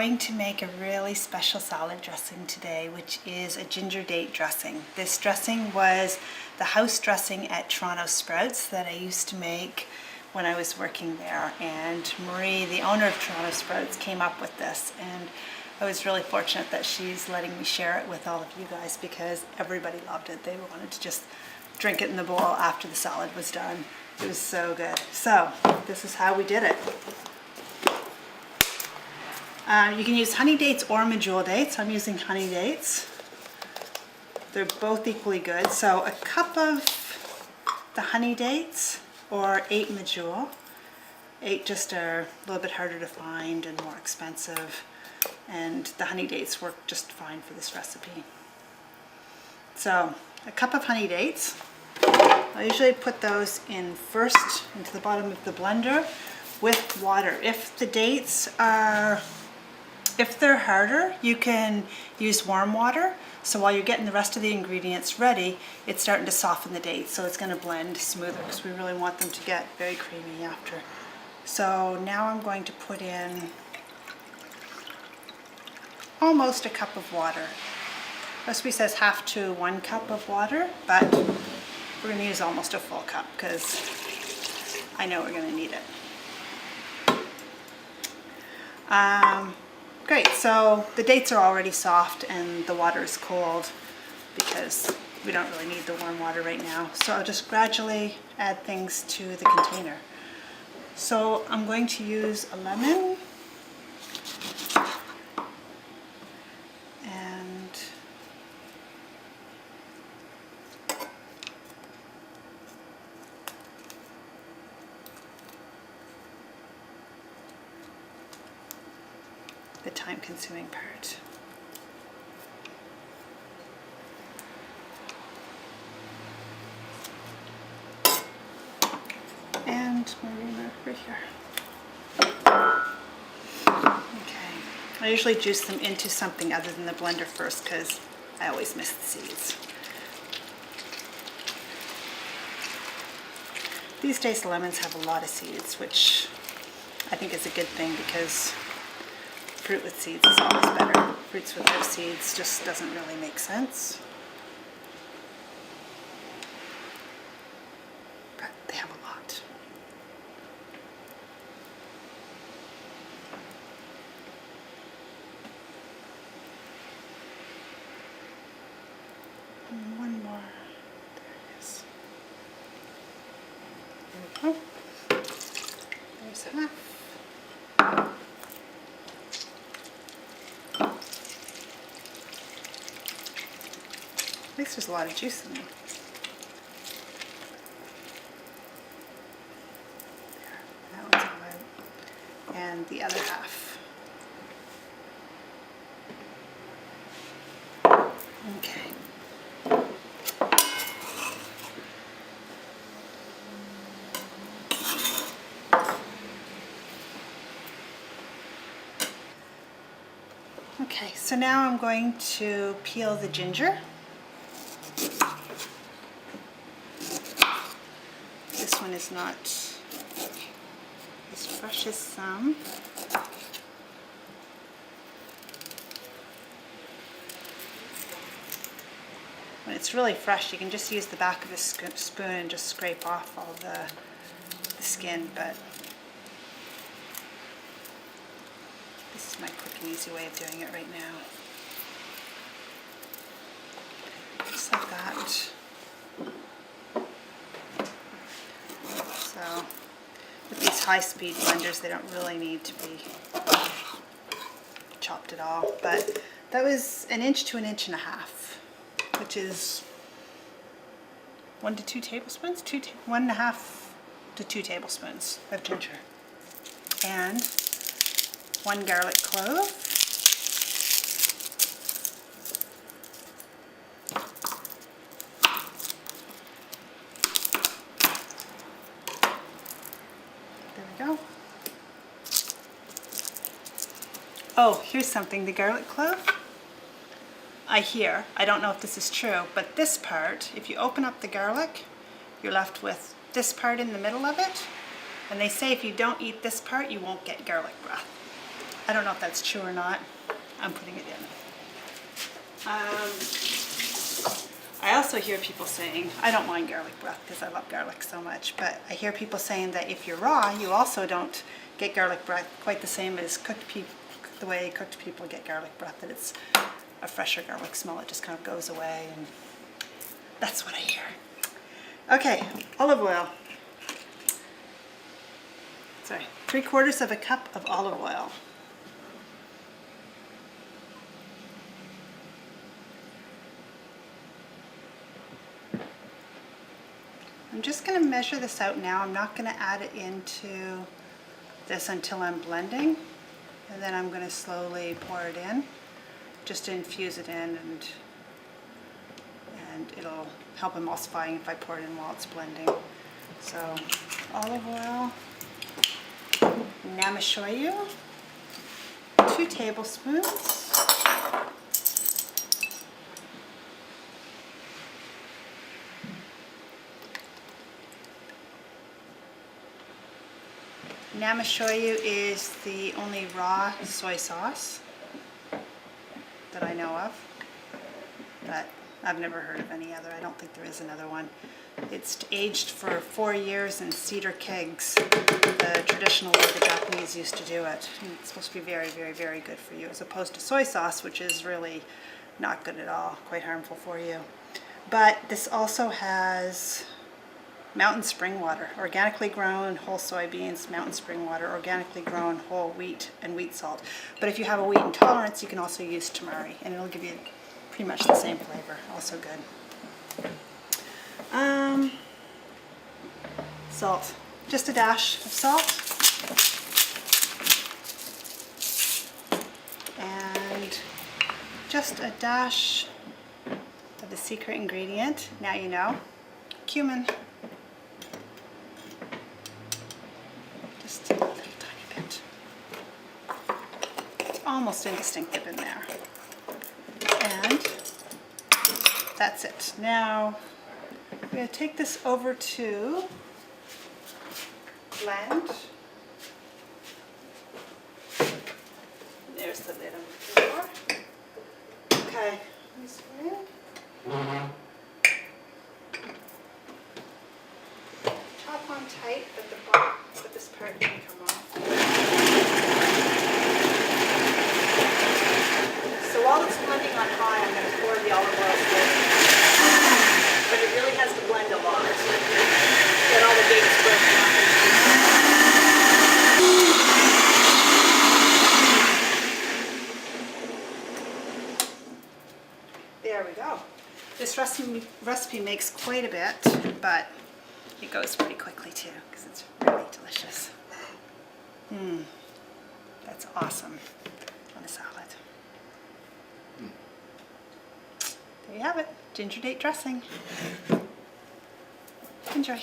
going to make a really special salad dressing today, which is a ginger date dressing. This dressing was the house dressing at Toronto Sprouts that I used to make when I was working there, and Marie, the owner of Toronto Sprouts, came up with this, and I was really fortunate that she's letting me share it with all of you guys because everybody loved it. They wanted to just drink it in the bowl after the salad was done. It was so good. So this is how we did it. You can use honey dates or medjool dates. I'm using honey dates. They're both equally good. So a cup of the honey dates or 8 medjool. 8 just are a little bit harder to find and more expensive, and the honey dates work just fine for this recipe. So a cup of honey dates. I usually put those in first into the bottom of the blender with water. If the dates are, if they're harder, you can use warm water. So while you're getting the rest of the ingredients ready, it's starting to soften the dates, so it's going to blend smoother because we really want them to get very creamy after. So now I'm going to put in almost a cup of water. Recipe says half to 1 cup of water, but we're going to use almost a full cup because I know we're going to need it. Great, so the dates are already soft and the water is cold because we don't really need the warm water right now. So I'll just gradually add things to the container. So I'm going to use a lemon and the time-consuming part. And marina right here. Okay. I usually juice them into something other than the blender first because I always miss the seeds. These days lemons have a lot of seeds, which I think is a good thing because fruit with seeds is always better. Fruits without seeds just doesn't really make sense. But they have a lot. And one more. There it is. There we go. There's half. At least there's a lot of juice in them. There, that one's all out. And the other half. Okay. Okay, so now I'm going to peel the ginger. This one is not as fresh as some. When it's really fresh, you can just use the back of a spoon and just scrape off all the skin, but this is my quick and easy way of doing it right now. Just like that. So with these high-speed blenders, they don't really need to be chopped at all. But that was 1 inch to 1.5 inches, which is 1 to 2 tablespoons, 1.5 to 2 tablespoons of ginger, and 1 garlic clove. Go. Oh, here's something, the garlic clove. I don't know if this is true, but this part, if you open up the garlic, you're left with this part in the middle of it. And they say if you don't eat this part, you won't get garlic breath. I don't know if that's true or not. I'm putting it in. I also hear people saying, I don't mind garlic breath because I love garlic so much, but I hear people saying that if you're raw, you also don't get garlic breath quite the same as cooked people, the way cooked people get garlic breath, that it's a fresher garlic smell. It just kind of goes away, and that's what I hear. Okay, olive oil. Sorry, 3/4 of a cup of olive oil. I'm just going to measure this out now. I'm not going to add it into this until I'm blending, and then I'm going to slowly pour it in, just to infuse it in, and it'll help emulsifying if I pour it in while it's blending. So olive oil, namashoyu, 2 tablespoons. Namashoyu is the only raw soy sauce that I know of, but I've never heard of any other. I don't think there is another one. It's aged for 4 years in cedar kegs, the traditional way the Japanese used to do it. And it's supposed to be very, very, very good for you, as opposed to soy sauce, which is really not good at all, quite harmful for you. But this also has mountain spring water, organically grown whole soybeans, mountain spring water, organically grown whole wheat, and wheat salt. But if you have a wheat intolerance, you can also use tamari, and it'll give you pretty much the same flavor. Also good. Salt. Just a dash of salt. And just a dash of the secret ingredient, now you know, cumin. Just a little tiny bit. It's almost indistinctive in there. And that's it. Now I'm going to take this over to blend. There's the lid on the floor. Okay, let me spin. Top on tight, but the bottom, but this part can come off. So while it's blending on high, I'm going to pour the olive oil slowly. But it really has to blend a lot. Get all the big spreads off. There we go. This recipe makes quite a bit, but it goes pretty quickly too, because it's really delicious. That's awesome on a salad. There you have it, ginger date dressing. Enjoy.